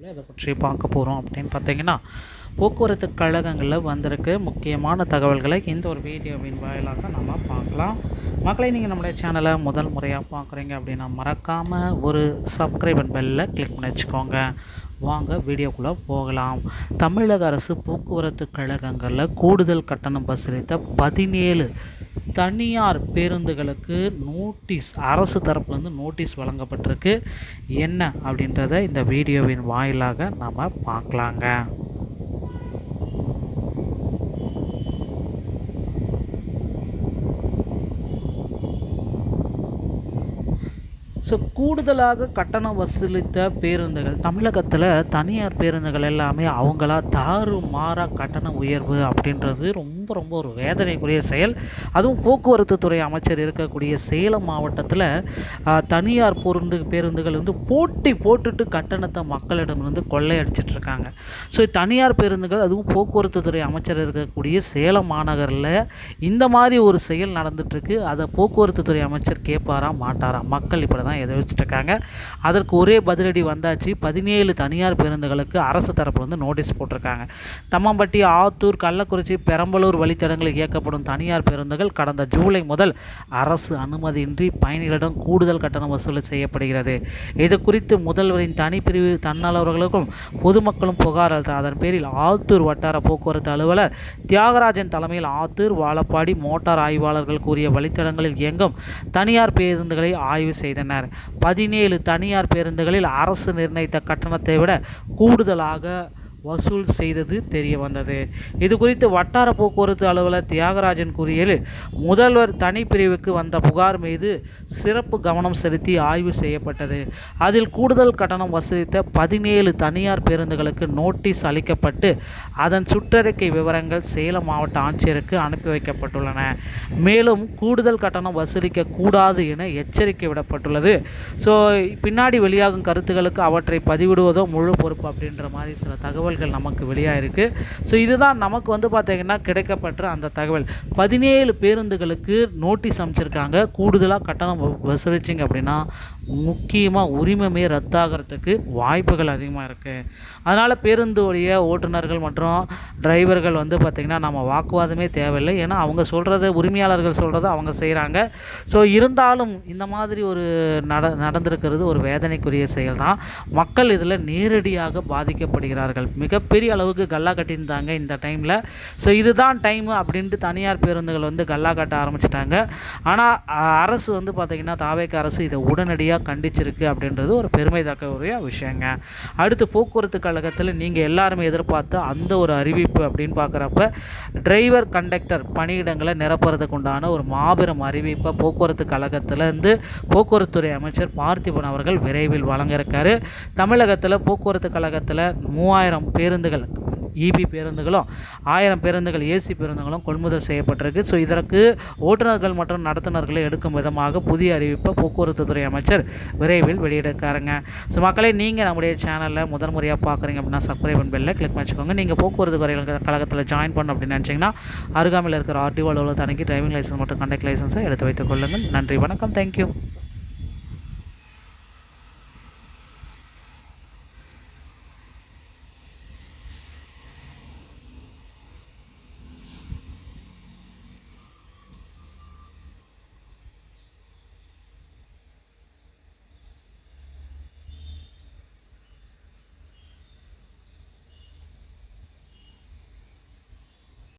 இதை பற்றி பார்க்க போகிறோம் அப்படின்னு பார்த்தீங்கன்னா, போக்குவரத்து கழகங்களில் வந்திருக்கு முக்கியமான தகவல்களை இந்த ஒரு வீடியோவின் வாயிலாக நம்ம பார்க்கலாம். மக்களை நீங்கள் நம்முடைய சேனலை முதல் முறையாக பார்க்குறீங்க அப்படின்னா மறக்காமல் ஒரு சப்ஸ்கிரைப் பெல்லில் கிளிக் பண்ணி வச்சுக்கோங்க. வாங்க வீடியோக்குள்ளே போகலாம். தமிழக அரசு போக்குவரத்து கழகங்களில் கூடுதல் கட்டணம் வசூலித்த 17 தனியார் பேருந்துகளுக்கு நோட்டீஸ் அரசு தரப்புலேருந்து நோட்டீஸ் வழங்கப்பட்டிருக்கு. என்ன அப்படின்றத இந்த வீடியோவின் வாயிலாக நம்ம பார்க்கலாங்க. கூடுதலாக கட்டணம் வசூலித்த பேருந்துகள் தமிழகத்தில் தனியார் பேருந்துகள் எல்லாமே அவங்களா தாறுமாறாக கட்டண உயர்வு அப்படின்றது ரொம்ப ரொம்ப ஒரு வேதனைக்குரிய செயல். அதுவும் போக்குவரத்து துறை அமைச்சர் இருக்கக்கூடிய சேலம் மாவட்டத்தில் தனியார் பேருந்துகள் போட்டி போட்டுட்டு கட்டணத்தை மக்களிடமிருந்து கொள்ளையடிச்சிட்ருக்காங்க. தனியார் பேருந்துகள் அதுவும் போக்குவரத்து துறை அமைச்சர் இருக்கக்கூடிய சேலம் மாநகரில் இந்த மாதிரி ஒரு செயல் நடந்துகிட்ருக்கு. அதை போக்குவரத்து துறை அமைச்சர் கேட்பாரா மாட்டாரா? மக்கள் இப்படி தான் எதை வச்சுட்ருக்காங்க. அதற்கு ஒரே பதிலடி வந்தாச்சு. 17 தனியார் பேருந்துகளுக்கு அரசு தரப்பு நோட்டீஸ் போட்டிருக்காங்க. தம்மம்பட்டி, ஆத்தூர், கள்ளக்குறிச்சி, பெரம்பலூர் வழித்தடங்களில் இயக்கப்படும் தனியார் பேருந்துகள் கடந்த ஜூலை முதல் அரசு அனுமதியின்றி பயணிகளிடம் கூடுதல் கட்டணம் வசூல் செய்யப்படுகிறது. இது குறித்து முதல்வரின் தனிப்பிரிவு தன்னார்வலர்களுக்கும் பொதுமக்களும் புகார் அளித்தார். அதன் பேரில் ஆத்தூர் வட்டார போக்குவரத்து அலுவலர் தியாகராஜன் தலைமையில் ஆத்தூர், வாழப்பாடி மோட்டார் ஆய்வாளர்கள் கூறிய வழித்தடங்களில் இயங்கும் தனியார் பேருந்துகளை ஆய்வு செய்தனர். 17 தனியார் பேருந்துகளில் அரசு நிர்ணயித்த கட்டணத்தை விட கூடுதலாக வசூல் செய்தது தெரிய வந்தது. இது குறித்து வட்டார போக்குவரத்து அலுவலர் தியாகராஜன் கூறியது, முதல்வர் தனிப்பிரிவுக்கு வந்த புகார் மீது சிறப்பு கவனம் செலுத்தி ஆய்வு செய்யப்பட்டது. அதில் கூடுதல் கட்டணம் வசூலித்த 17 தனியார் பேருந்துகளுக்கு நோட்டீஸ் அளிக்கப்பட்டு அதன் சுற்றறிக்கை விவரங்கள் சேலம் மாவட்ட ஆட்சியருக்கு அனுப்பி வைக்கப்பட்டுள்ளன. மேலும் கூடுதல் கட்டணம் வசூலிக்க கூடாது என எச்சரிக்கை விடப்பட்டுள்ளது. பின்னாடி வெளியாகும் கருத்துக்களுக்கு அவற்றை பதிவிடுவதோ முழு பொறுப்பு அப்படின்ற மாதிரி சில தகவல்கள் நமக்கு வெளியாயிருக்கு. இதுதான் நமக்கு பார்த்தீங்கன்னா கிடைக்கப்பட்ட அந்த தகவல். 17 பேருந்துகளுக்கு நோட்டீஸ் அமைச்சிருக்காங்க. கூடுதலாக கட்டணம் வசூலிச்சிங்க அப்படின்னா முக்கியமாக உரிமமே ரத்தாகிறதுக்கு வாய்ப்புகள் அதிகமாக இருக்குது. அதனால் பேருந்துடைய ஓட்டுநர்கள் மற்றும் டிரைவர்கள் பார்த்திங்கன்னா நம்ம வாக்குவாதமே தேவையில்லை. ஏன்னா அவங்க சொல்கிறத உரிமையாளர்கள் சொல்கிறத அவங்க செய்கிறாங்க. இருந்தாலும் இந்த மாதிரி ஒரு நடந்திருக்கிறது ஒரு வேதனைக்குரிய செயல் தான். மக்கள் இதில் நேரடியாக பாதிக்கப்படுகிறார்கள். மிகப்பெரிய அளவுக்கு கல்லா கட்டியிருந்தாங்க இந்த டைமில். இதுதான் டைமு அப்படின்ட்டு தனியார் பேருந்துகள் கல்லா கட்ட ஆரம்பிச்சிட்டாங்க. ஆனால் அரசு பார்த்திங்கன்னா தாவேக அரசு இதை உடனடியாக கண்டிச்சிருக்கு அப்படின்றது ஒரு பெருமை தக்கக்கூடிய விஷயங்க. அடுத்து போக்குவரத்து கழகத்தில் நீங்கள் எல்லாருமே எதிர்பார்த்த அந்த ஒரு அறிவிப்பு அப்படின்னு பார்க்குறப்ப டிரைவர் கண்டக்டர் பணியிடங்களை நிரப்புறதுக்கு உண்டான ஒரு மாபெரும் அறிவிப்பை போக்குவரத்து கழகத்திலேருந்து போக்குவரத்துறை அமைச்சர் பார்த்திபன் அவர்கள் விரைவில் வழங்க இருக்காரு. தமிழகத்தில் போக்குவரத்து கழகத்தில் 3000 பேருந்துகள் இபி பேருந்துகளும் 1000 பேருந்துகள் ஏசி பேருந்துகளும் கொள்முதல் செய்யப்பட்டிருக்கு. இதற்கு ஓட்டுநர்கள் மற்றும் நடத்துனர்களை எடுக்கும் விதமாக புதிய அறிவிப்பை போக்குவரத்து துறை அமைச்சர் விரைவில் வெளியிடக்காருங்க. மக்களை நீங்கள் நம்முடைய சேனலில் முதல் முறையாக பார்க்குறீங்க அப்படின்னா சப்ஸ்கிரைப் பெல்லில் கிளிக் பண்ணிச்சுக்கோங்க. நீங்கள் போக்குவரத்து கழகத்தில் ஜாயின் பண்ணணும் அப்படின்னு நினச்சிங்கன்னா அருகாமையில் இருக்கிற ஆர்டிஓ அலுவலகத்தை அணுகி டிரைவிங் லைசன்ஸ் மற்றும் கண்டக்ட் லைசன்ஸை எடுத்து வைத்துக் கொள்ளுங்கள். நன்றி, வணக்கம், தேங்க்யூ.